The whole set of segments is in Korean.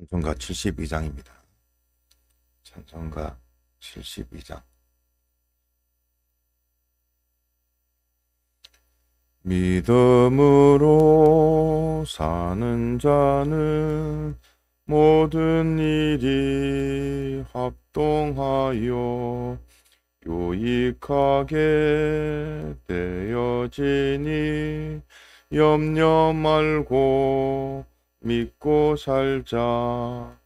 찬송가 72장입니다. 찬송가 72장. 믿음으로 사는 자는 모든 일이 합동하여 유익하게 되어지니 염려 말고 믿고 살자.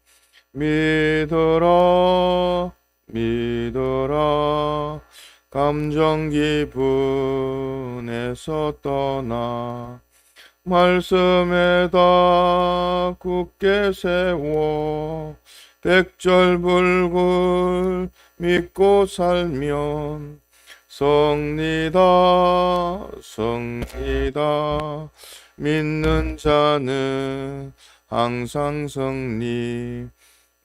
믿어라 믿어라 감정 기분에서 떠나 말씀에다 굳게 세워 백절불굴 믿고 살면 성리다 성리다. 믿는 자는 항상 승리.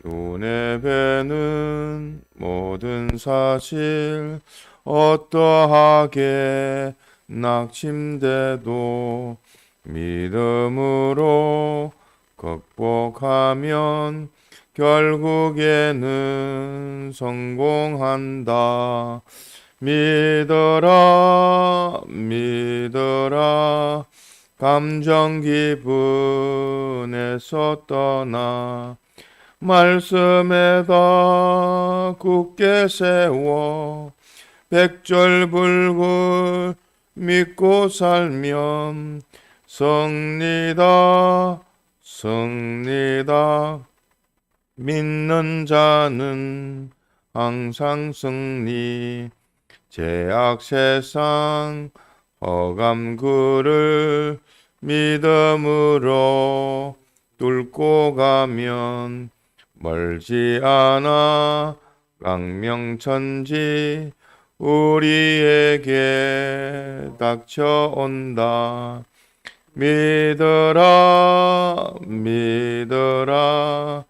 눈에 뵈는 모든 사실 어떠하게 낙심돼도 믿음으로 극복하면 결국에는 성공한다. 믿어라 믿어라 감정 기분에서 떠나 말씀에다 굳게 세워 백절불굴 믿고 살면 성리다 성리다. 믿는 자는 항상 승리. 죄악 세상 흑암굴을 믿음으로 뚫고 가면 멀지 않아 광명천지 우리에게 닥쳐온다. 믿어라 믿어라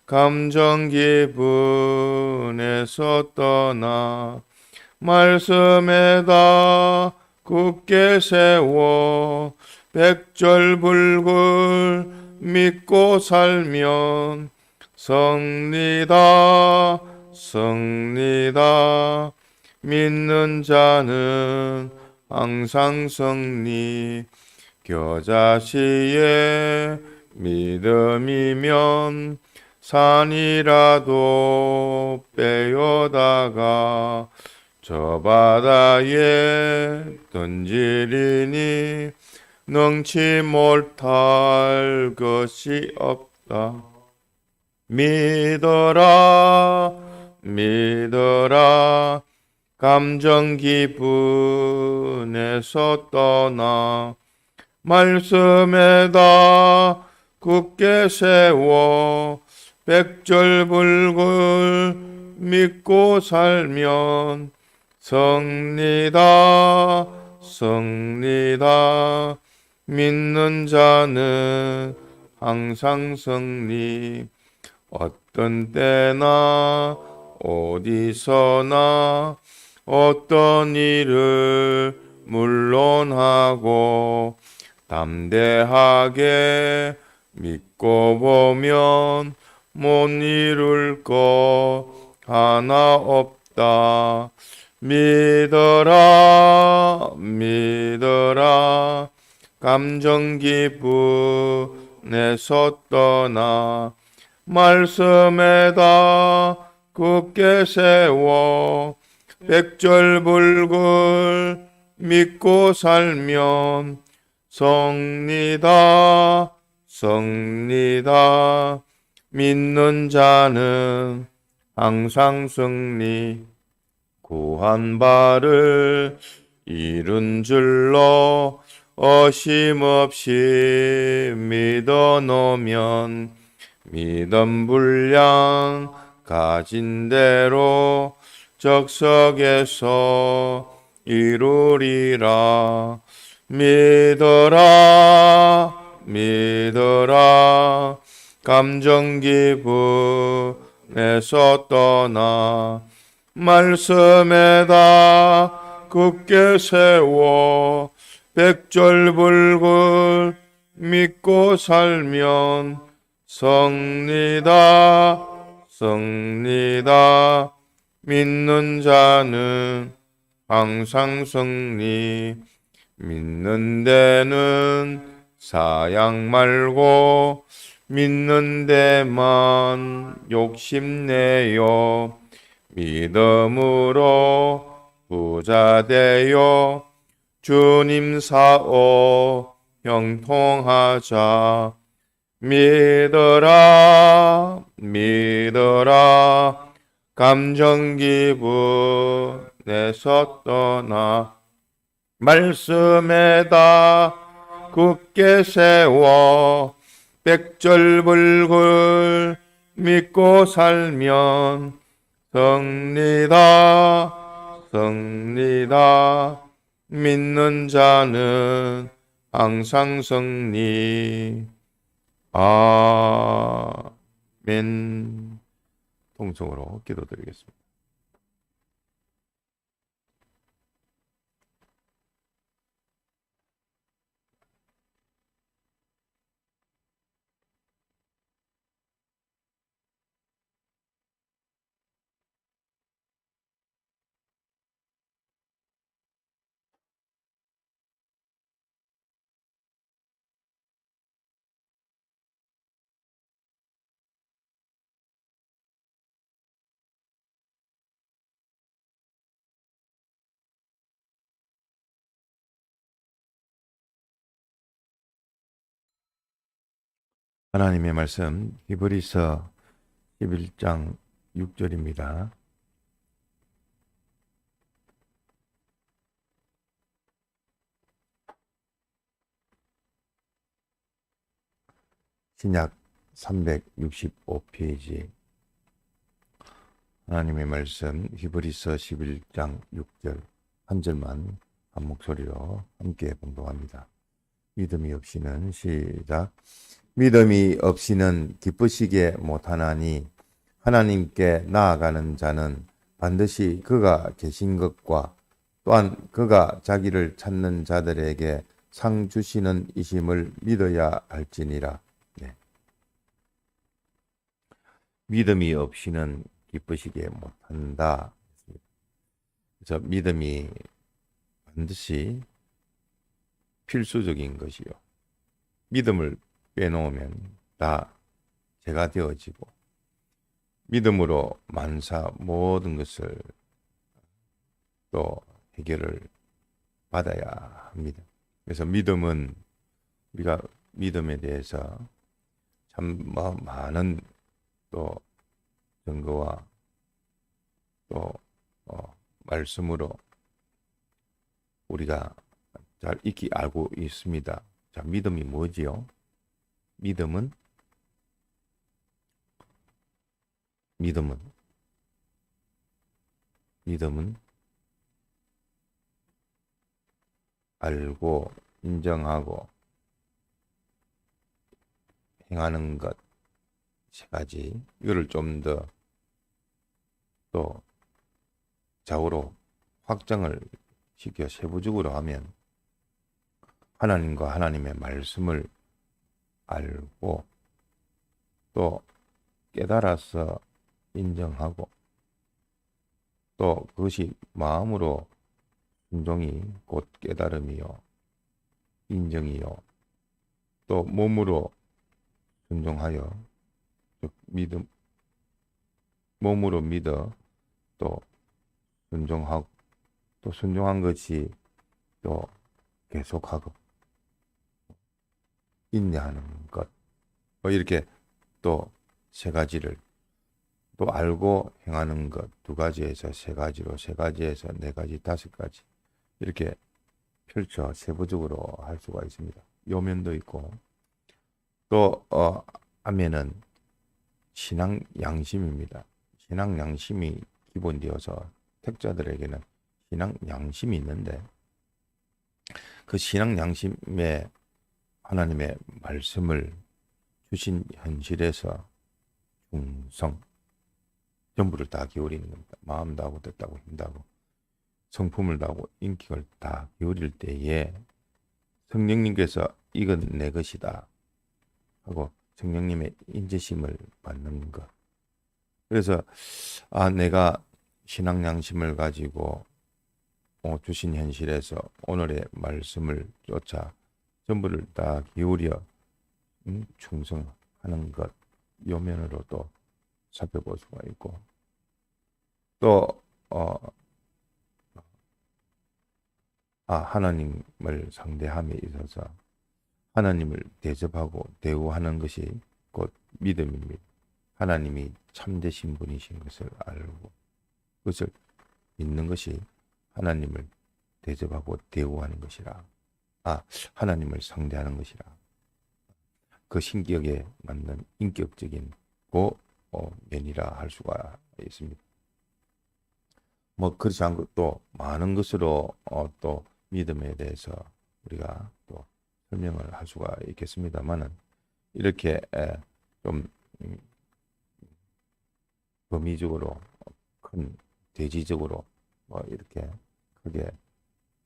감정 기분에서 떠나 말씀에다 굳게 세워 백절불굴 믿고 살면 성리다 성리다. 믿는 자는 항상 승리. 겨자씨의 믿음이면 산이라도 빼어다가 저 바다에 던지리니 능치 못할 것이 없다. 믿어라 믿어라 감정 기분에서 떠나 말씀에다 굳게 세워 백절불굴 믿고 살면 성리다 성리다. 믿는 자는 항상 승리. 어떤 때나 어디서나 어떤 일을 물론하고 담대하게 믿고 보면 못 이룰 것 하나 없다. 믿어라 믿어라 감정 기분에서 떠나 말씀에다 굳게 세워 백절불굴 믿고 살면 성리다 성리다. 믿는 자는 항상 승리. 구한 바를 이룬 줄로 어심없이 믿어 놓으면 믿음 분량 가진 대로 적석에서 이루리라. 믿어라 믿어라 감정 기분에서 떠나 말씀에다 굳게 세워 백절불굴 믿고 살면 성리다, 성리다. 믿는 자는 항상 승리. 믿는 데는 사양 말고 믿는 데만 욕심내요. 믿음으로 부자 되어 주님 사오 형통하자. 믿어라, 믿어라. 감정 기분에서 떠나 말씀에다 굳게 세워 백절불굴 믿고 살면 승리다, 승리다. 믿는 자는 항상 승리. 아멘. 통성으로 기도드리겠습니다. 하나님의 말씀 히브리서 11장 6절입니다. 신약 365페이지 하나님의 말씀 히브리서 11장 6절 한 절만 한 목소리로 함께 봉독합니다. 믿음이 없이는 시작. 믿음이 없이는 기쁘시게 못하나니 하나님께 나아가는 자는 반드시 그가 계신 것과 또한 그가 자기를 찾는 자들에게 상 주시는 이심을 믿어야 할지니라. 네. 믿음이 없이는 기쁘시게 못한다. 그래서 믿음이 반드시 필수적인 것이요. 믿음을 빼놓으면 다 죄가 되어지고 믿음으로 만사 모든 것을 또 해결을 받아야 합니다. 그래서 믿음은 우리가 믿음에 대해서 참 많은 또 증거와 또 말씀으로 우리가 잘 익히 알고 있습니다. 자, 믿음이 뭐지요? 믿음은 알고 인정하고 행하는 것 세 가지. 이거를 좀 더 또 좌우로 확장을 시켜 세부적으로 하면 하나님과 하나님의 말씀을 알고 또 깨달아서 인정하고 또 그것이 마음으로 순종이 곧 깨달음이요 인정이요 또 몸으로 순종하여 즉 믿음 몸으로 믿어 또 순종하고 또 순종한 것이 또 계속하고 인내하는 것 이렇게 또 세 가지를 또 알고 행하는 것 두 가지에서 세 가지로 세 가지에서 네 가지 다섯 가지 이렇게 펼쳐 세부적으로 할 수가 있습니다. 요면도 있고 또 하면은 신앙 양심입니다. 신앙 양심이 기본되어서 택자들에게는 신앙 양심이 있는데 그 신앙 양심에 하나님의 말씀을 주신 현실에서 충성 전부를 다 기울이는 겁니다. 마음 다하고 뜻 다하고 힘 다하고 성품을 다하고 인격을 다 기울일 때에 성령님께서 이건 내 것이다 하고 성령님의 인재심을 받는 것. 그래서 내가 신앙 양심을 가지고 주신 현실에서 오늘의 말씀을 쫓아 전부를 다 기울여 충성하는 것, 요 면으로도 살펴볼 수가 있고, 또 하나님을 상대함에 있어서 하나님을 대접하고 대우하는 것이 곧 믿음입니다. 하나님이 참되신 분이신 것을 알고 그것을 믿는 것이 하나님을 대접하고 대우하는 것이라. 하나님을 상대하는 것이라. 그 신격에 맞는 인격적인 면이라 할 수가 있습니다. 그렇지 않고 또 많은 것으로 또 믿음에 대해서 우리가 또 설명을 할 수가 있겠습니다만은, 이렇게 좀 범위적으로 큰 대지적으로 이렇게 크게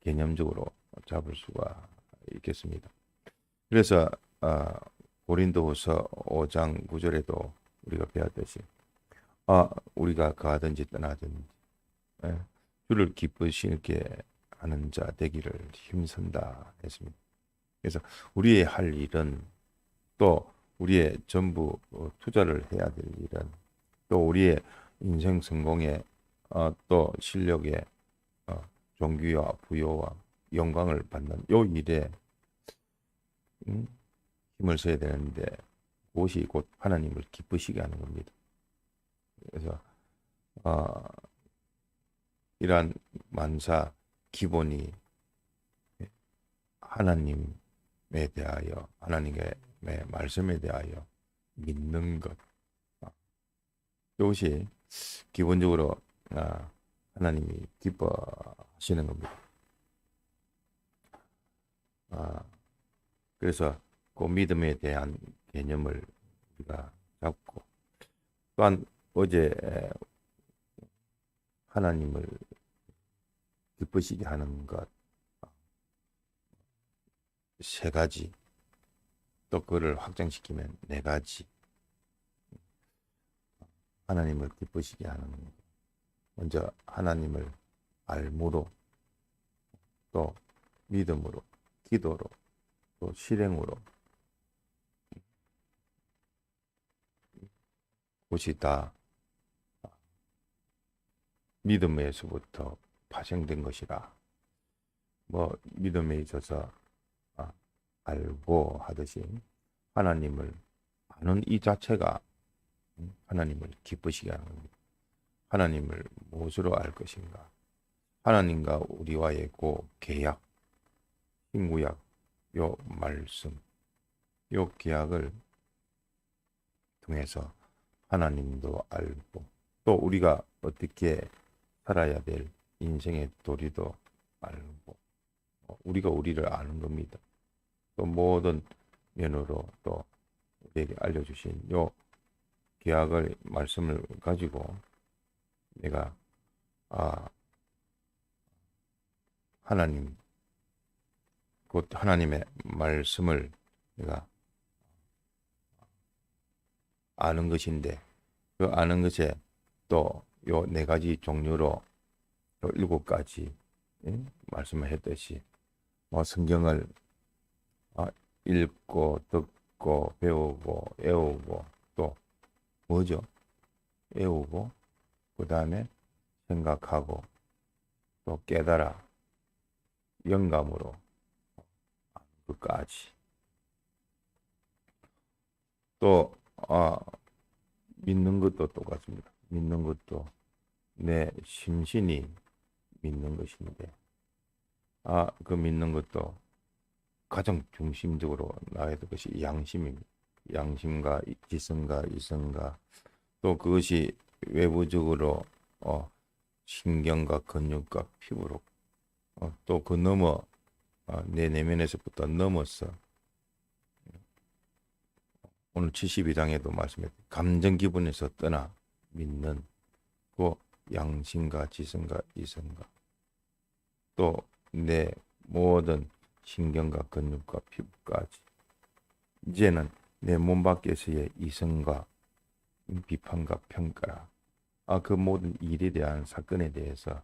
개념적으로 잡을 수가 있겠습니다. 그래서 고린도후서 5장 9절에도 우리가 배웠듯이 우리가 가든지 떠나든지 주를 기쁘시게 하는 자 되기를 힘쓴다 했습니다. 그래서 우리의 할 일은, 또 우리의 전부 투자를 해야 될 일은, 또 우리의 인생 성공에 또 실력에 존귀와 부여와 영광을 받는 요 일에 힘을 써야 되는데, 그것이 곧 하나님을 기쁘시게 하는 겁니다. 그래서 이러한 만사 기본이 하나님에 대하여, 하나님의 말씀에 대하여 믿는 것, 이것이 기본적으로 하나님이 기뻐하시는 겁니다. 그래서 그 믿음에 대한 개념을 우리가 잡고, 또한 어제 하나님을 기쁘시게 하는 것 세 가지, 또 그거를 확장시키면 네 가지. 하나님을 기쁘시게 하는 것. 먼저 하나님을 알므로, 또 믿음으로, 기도로, 또 실행으로, 그것이 다 믿음에서부터 파생된 것이라. 믿음에 있어서 알고 하듯이 하나님을 아는 이 자체가 하나님을 기쁘시게 하는 겁니다. 하나님을 무엇으로 알 것인가? 하나님과 우리와의 그 계약, 신구약, 요 말씀, 요 계약을 통해서 하나님도 알고, 또 우리가 어떻게 살아야 될 인생의 도리도 알고, 우리가 우리를 아는 겁니다. 또 모든 면으로 또 우리에게 알려주신 요 계약을, 말씀을 가지고 내가 하나님, 곧 하나님의 말씀을 내가 아는 것인데, 그 아는 것에 또 요 네 가지 종류로 또 7가지 말씀을 했듯이 성경을 읽고 듣고 배우고 애우고, 또 뭐죠? 애우고, 그 다음에 생각하고, 또 깨달아 영감으로 끝까지. 또 믿는 것도 똑같습니다. 믿는 것도 내 심신이 믿는 것인데, 그 믿는 것도 가장 중심적으로 나와야 될 것이 양심입니다. 양심과 지성과 이성과, 또 그것이 외부적으로 신경과 근육과 피부로, 또 그 넘어 내 내면에서부터 넘어서 오늘 72장에도 말씀했던 감정 기분에서 떠나 믿는 그 양심과 지성과 이성과, 또 내 모든 신경과 근육과 피부까지, 이제는 내 몸 밖에서의 이성과 비판과 평가라. 그 모든 일에 대한 사건에 대해서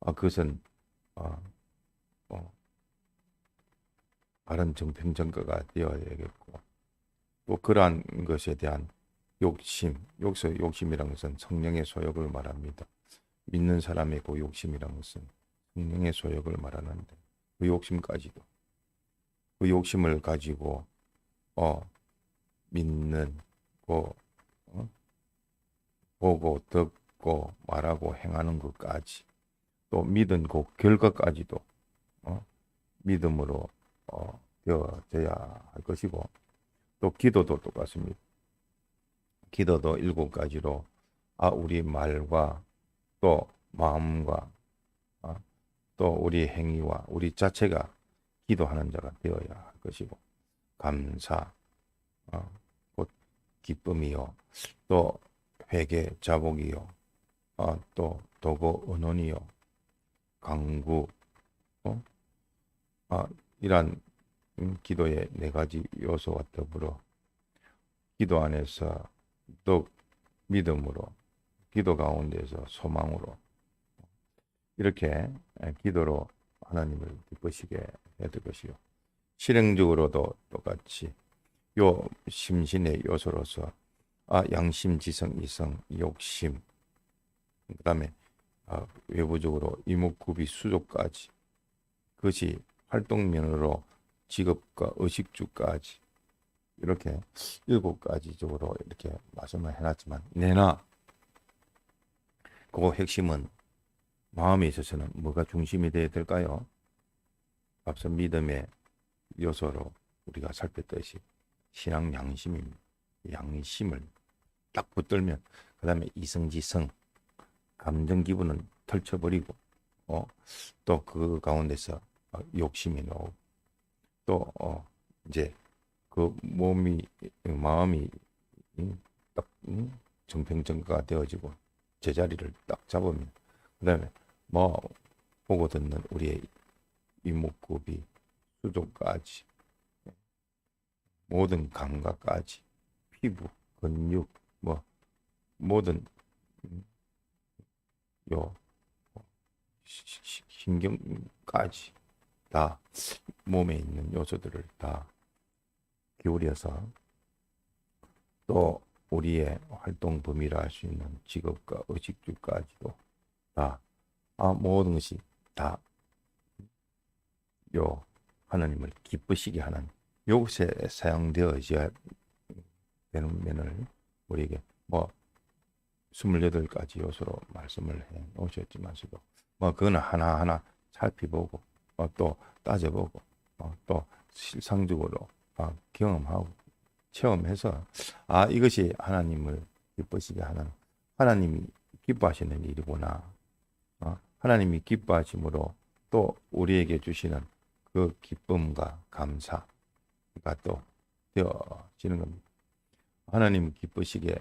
그것은 어, 어, 바른 정평정가가 되어야겠고, 또 그러한 것에 대한 여기서 욕심이라는 것은 성령의 소욕을 말합니다. 믿는 사람의 그 욕심이라는 것은 성령의 소욕을 말하는데, 그 욕심까지도, 그 욕심을 가지고 믿는 그 보고 듣고 말하고 행하는 것까지, 또 믿은 그 결과까지도 믿음으로 되어져야 할 것이고, 또 기도도 똑같습니다. 기도도 7가지로 우리 말과 또 마음과 또 우리 행위와 우리 자체가 기도하는 자가 되어야 할 것이고, 감사, 곧 기쁨이요, 또 회개 자복이요, 또 도고 언언이요, 강구, 이란 기도의 4가지 요소와 더불어 기도 안에서 또 믿음으로, 기도 가운데서 소망으로, 이렇게 기도로 하나님을 기쁘시게 해야 될 것이요. 실행적으로도 똑같이 요 심신의 요소로서 양심, 지성, 이성, 욕심, 그 다음에 외부적으로 이목구비, 수족까지, 그것이 활동면으로 직업과 의식주까지, 이렇게 7가지적으로 이렇게 말씀을 해놨지만, 내나 그 핵심은 마음에 있어서는 뭐가 중심이 되어야 될까요? 앞서 믿음의 요소로 우리가 살폈듯이 신앙 양심입니다. 양심을 딱 붙들면 그 다음에 이성지성, 감정 기분은 털쳐버리고 또 그 가운데서 욕심이 나오고, 또 이제 그 마음이 딱 정평정가가 되어지고 제자리를 딱 잡으면, 그 다음에 보고 듣는 우리의 이목구비, 수족까지, 모든 감각까지, 피부, 근육, 모든 요 신경까지 다, 몸에 있는 요소들을 다 기울여서, 또 우리의 활동 범위라 할 수 있는 직업과 의식주까지도 다, 모든 것이 다 요 하나님을 기쁘시게 하는 요것에 사용되어져야 되는 면을 우리에게 28가지 요소로 말씀을 해 놓으셨지만서도, 그거는 하나하나 살펴보고 또 따져보고 또 실상적으로 경험하고 체험해서 이것이 하나님을 기쁘시게 하는, 하나님이 기뻐하시는 일이구나, 하나님이 기뻐하심으로 또 우리에게 주시는 그 기쁨과 감사가 또 되어지는 겁니다. 하나님 기쁘시게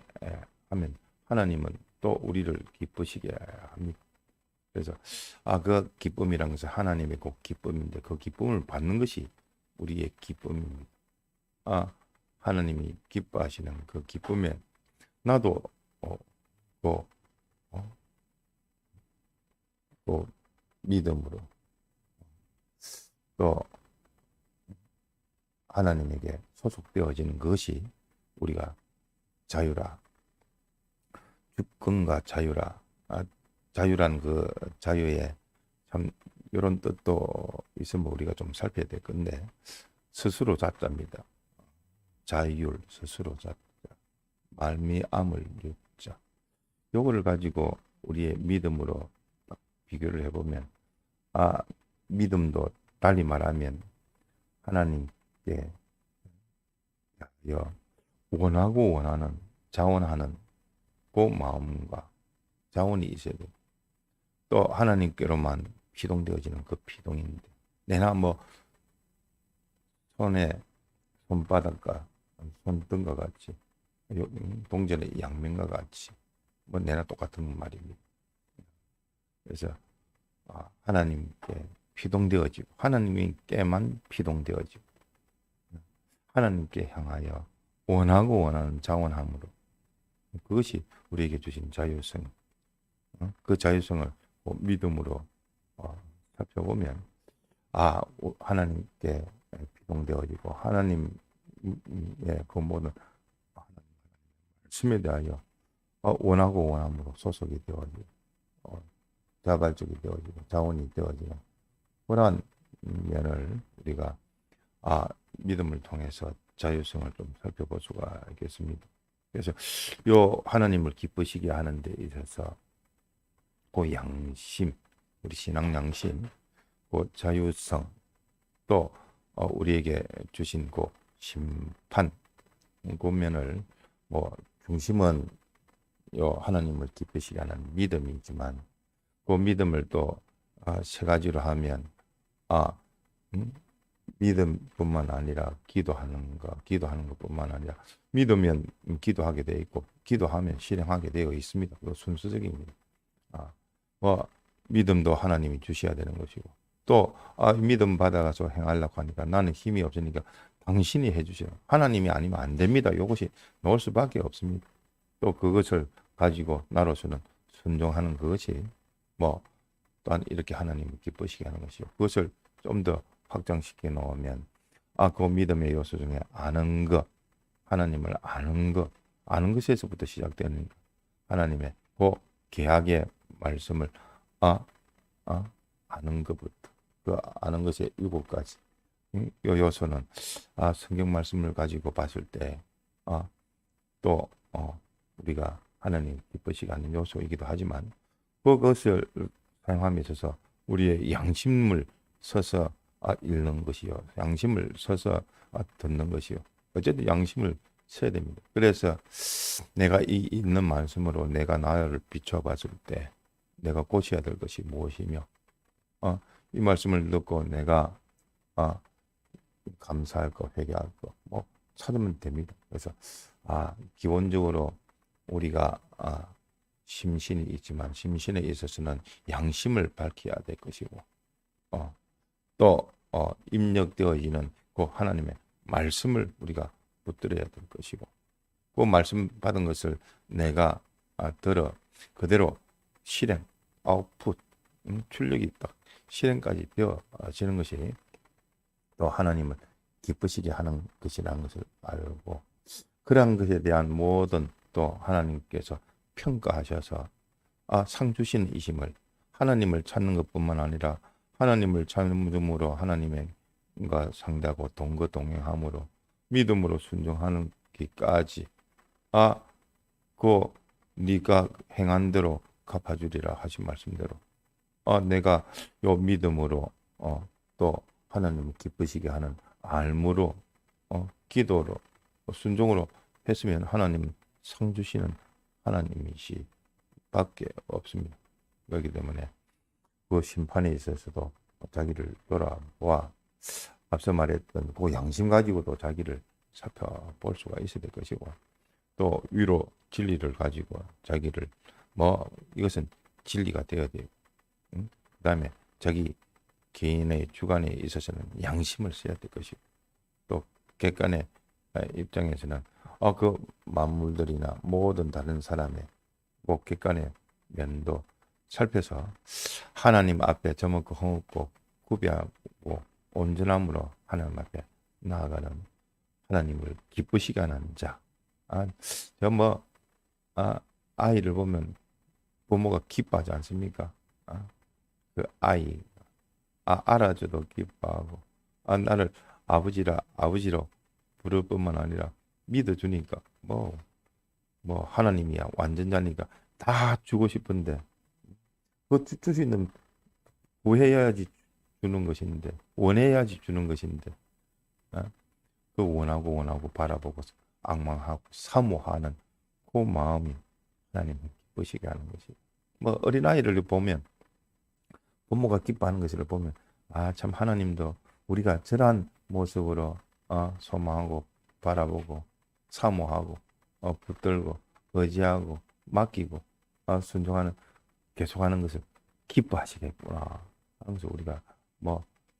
하면 하나님은 또 우리를 기쁘시게 합니다. 그래서 그 기쁨이란 것은 하나님의 그 기쁨인데, 그 기쁨을 받는 것이 우리의 기쁨입니다. 하나님이 기뻐하시는 그 기쁨에 나도 또 믿음으로 또 하나님에게 소속되어지는 것이 우리가 자유라, 주권과 자유라, 자유란 그 자유에 참 이런 뜻도 있으면 우리가 좀 살펴야 될 건데, 스스로 잤답니다. 자율, 스스로 잤다, 말미암을 육자, 요거를 가지고 우리의 믿음으로 딱 비교를 해보면, 믿음도 달리 말하면 하나님께 원하고 원하는, 자원하는 그 마음과 자원이 있어야 돼요. 또 하나님께로만 피동되어지는 그 피동인데, 내나 손에 손바닥과 손등과 같이, 동전의 양면과 같이 내나 똑같은 말입니다. 그래서 하나님께 피동되어지고, 하나님께만 피동되어지고, 하나님께 향하여 원하고 원하는 자원함으로 그것이 우리에게 주신 자유성. 그 자유성을 믿음으로 살펴보면 하나님께 비동되어지고 하나님의 그 모든 말씀에 대하여 원하고 원함으로 소속이 되어지고 자발적이 되어지고 자원이 되어지는 그러한 면을 우리가 믿음을 통해서 자유성을 좀 살펴볼 수가 있겠습니다. 그래서 요 하나님을 기쁘시게 하는 데 있어서 그 양심, 우리 신앙 양심, 그 자유성, 또 우리에게 주신 그 심판, 그 면을 중심은 요 하나님을 기쁘시게 하는 믿음이지만 그 믿음을 또 세 가지로 하면 믿음뿐만 아니라 기도하는 것뿐만 아니라 믿으면 기도하게 되어 있고 기도하면 실행하게 되어 있습니다. 그 순서적입니다. 믿음도 하나님이 주셔야 되는 것이고 또 믿음 받아가서 행하려고 하니까 나는 힘이 없으니까 당신이 해주세요. 하나님이 아니면 안 됩니다. 이것이 나올 수밖에 없습니다. 또 그것을 가지고 나로서는 순종하는 그것이 또한 이렇게 하나님을 기쁘시게 하는 것이요. 그것을 좀 더 확장시켜 놓으면 그 믿음의 요소 중에 아는 것, 하나님을 아는 것에서부터 시작되는 하나님의 그 계약의 말씀을 아는 것부터 그 아는 것의 7가지 이 요소는 성경 말씀을 가지고 봤을 때 또 우리가 하나님 기쁘시게 하는 요소이기도 하지만 그것을 사용함에 있어서 우리의 양심을 서서 읽는 것이요. 양심을 서서 듣는 것이요. 어쨌든 양심을 써야 됩니다. 그래서 내가 이 있는 말씀으로 내가 나를 비춰봤을 때 내가 고쳐야 될 것이 무엇이며 이 말씀을 듣고 내가 감사할 거, 회개할 거 찾으면 됩니다. 그래서 기본적으로 우리가 심신이 있지만 심신에 있어서는 양심을 밝혀야 될 것이고 또 입력되어지는 그 하나님의 말씀을 우리가 붙들어야 될 것이고 그 말씀 받은 것을 내가 들어 그대로 실행, 아웃풋, 출력이 딱 실행까지 되어지는 것이 또 하나님을 기쁘시게 하는 것이라는 것을 알고 그러한 것에 대한 모든 또 하나님께서 평가하셔서 상 주시는 이심을 하나님을 찾는 것뿐만 아니라 하나님을 찾음으로 하나님과 상대하고 동거동행함으로 믿음으로 순종하는 기까지 그 네가 행한 대로 갚아주리라 하신 말씀대로 내가 요 믿음으로 또 하나님을 기쁘시게 하는 알므로 기도로 순종으로 했으면 하나님 상 주시는 하나님이시 밖에 없습니다. 그렇기 때문에 그 심판에 있어서도 자기를 돌아보아 앞서 말했던 그 양심 가지고도 자기를 살펴볼 수가 있어야 될 것이고 또 위로 진리를 가지고 자기를 이것은 진리가 되어야 되고 그 다음에 자기 개인의 주관에 있어서는 양심을 써야 될 것이고 또 객관의 입장에서는 그 만물들이나 모든 다른 사람의 그 객관의 면도 살펴서 하나님 앞에 저먹고 허먹고 구비하고 온전함으로 하나님 앞에 나아가는 하나님을 기쁘시게 하는 자. 아이를 보면 부모가 기뻐하지 않습니까? 그 아이 알아줘도 기뻐하고 나를 아버지로 부를 뿐만 아니라 믿어주니까 하나님이야 완전자니까 다 주고 싶은데 그 줄 수 있는 구해야지 주는 것인데 원해야지 주는 것인데 그 원하고 바라보고 악망하고 사모하는 그 마음이 하나님을 기쁘시게 하는 것이 어린아이를 보면 부모가 기뻐하는 것을 보면 참 하나님도 우리가 저러한 모습으로 소망하고 바라보고 사모하고 붙들고 의지하고 맡기고 순종하는 계속하는 것을 기뻐하시겠구나. 그래서 우리가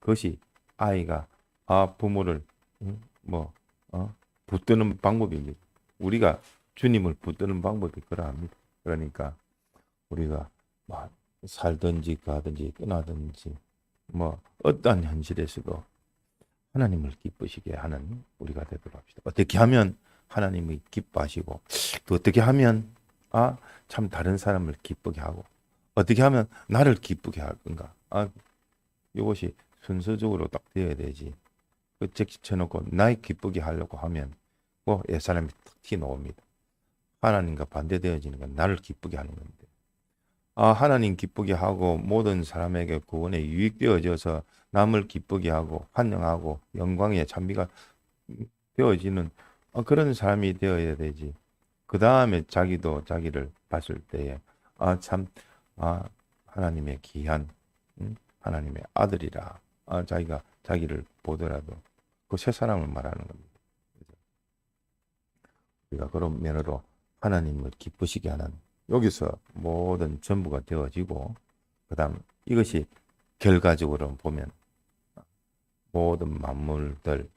그것이 아이가 부모를 붙드는 방법이 우리가 주님을 붙드는 방법이 그러합니다. 그러니까 우리가 뭐 살든지 가든지 떠나든지 뭐 어떠한 현실에서도 하나님을 기쁘시게 하는 우리가 되도록 합시다. 어떻게 하면 하나님이 기뻐하시고 또 어떻게 하면 참 다른 사람을 기쁘게 하고 어떻게 하면 나를 기쁘게 할 건가? 이것이 순서적으로 딱 되어야 되지. 그 제쳐놓고 나를 기쁘게 하려고 하면 뭐 옛사람이 탁 튀어나옵니다. 하나님과 반대되어지는 건 나를 기쁘게 하는 건데 하나님 기쁘게 하고 모든 사람에게 구원에 유익되어져서 남을 기쁘게 하고 환영하고 영광의 찬미가 되어지는 그런 사람이 되어야 되지. 그 다음에 자기도 자기를 봤을 때에 참 하나님의 귀한 하나님의 아들이라 자기가 자기를 보더라도 그 세 사람을 말하는 겁니다. 우리가 그런 면으로 하나님을 기쁘시게 하는 여기서 모든 전부가 되어지고 그 다음 이것이 결과적으로 보면 모든 만물들을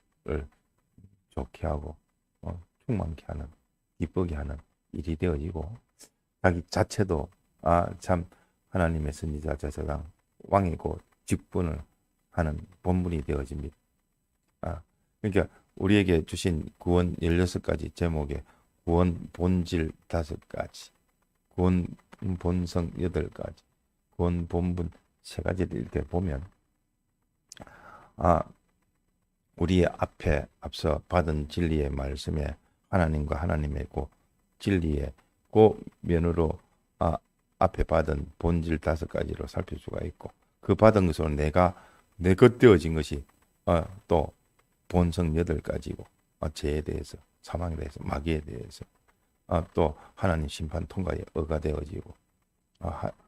좋게 하고 충만케 하는 기쁘게 하는 일이 되어지고 자기 자체도 참 하나님의 선지자 제사장 왕이고 직분을 하는 본분이 되어집니다. 그러니까 우리에게 주신 구원 16가지 제목에 구원 본질 5가지 구원 본성 8가지 구원 본분 3가지를 이렇게 보면 우리의 앞서 받은 진리의 말씀에 하나님과 하나님의 그 진리의 그 면으로 앞에 받은 본질 5가지로 살필 수가 있고 그 받은 것으로 내 것 되어진 것이 또 본성 8가지고 죄에 대해서 사망에 대해서 마귀에 대해서 또 하나님 심판 통과에 의가 되어지고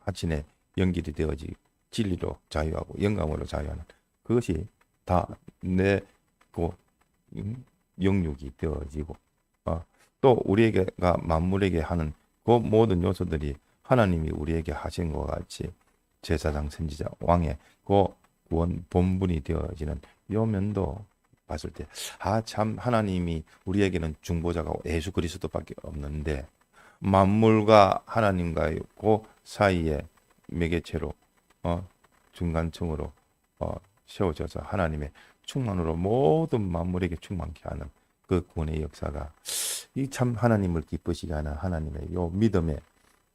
하친의 연결이 되어지고 진리로 자유하고 영감으로 자유하는 그것이 다 내 영육이 되어지고 또 우리에게가 만물에게 하는 그 모든 요소들이 하나님이 우리에게 하신 것 같이 제사장 선지자 왕의 그 구원 본분이 되어지는 요 면도 봤을 때 참 하나님이 우리에게는 중보자가 예수 그리스도밖에 없는데 만물과 하나님과의 그 사이에 매개체로 중간층으로 세워져서 하나님의 충만으로 모든 만물에게 충만케 하는 그 구원의 역사가 이 참 하나님을 기쁘시게 하는 하나님의 요 믿음의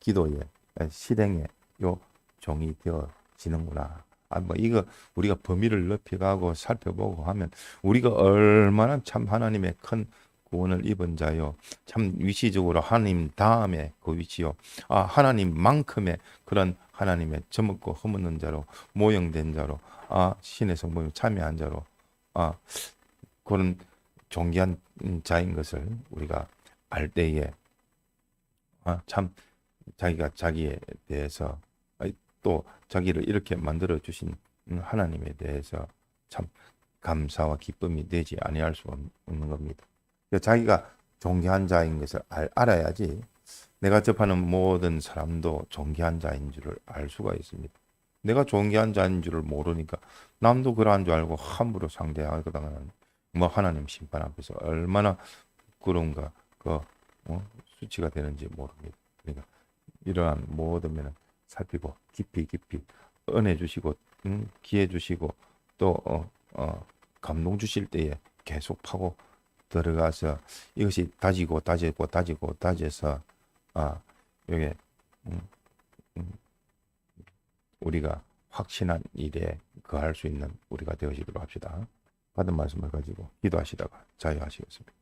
기도의 실행의 요 종이 되어지는구나. 뭐 이거 우리가 범위를 높여가고 살펴보고 하면 우리가 얼마나 참 하나님의 큰 구원을 입은 자요. 참 위치적으로 하나님 다음에 그 위치요. 하나님만큼의 그런 하나님의 저먹고 허묻는 자로 모형된 자로 신의 성품에 참여한 자로 그런 존귀한 자인 것을 우리가 알 때에 참 자기가 자기에 대해서 또 자기를 이렇게 만들어 주신 하나님에 대해서 참 감사와 기쁨이 되지 아니할 수 없는 겁니다. 자기가 존귀한 자인 것을 알아야지 내가 접하는 모든 사람도 존귀한 자인 줄을 알 수가 있습니다. 내가 존귀한 자인 줄을 모르니까 남도 그러한 줄 알고 함부로 상대하거나 뭐 하나님 심판 앞에서 얼마나 그런가 수치가 되는지 모릅니다. 그러니까 이러한 모든 면을 살피고 깊이 은혜 주시고 기회 주시고 또 감동 주실 때에 계속 파고 들어가서 이것이 다져서 여기 우리가 확신한 일에 거할 수 있는 우리가 되어지도록 합시다. 받은 말씀을 가지고 기도하시다가 자유하시겠습니다.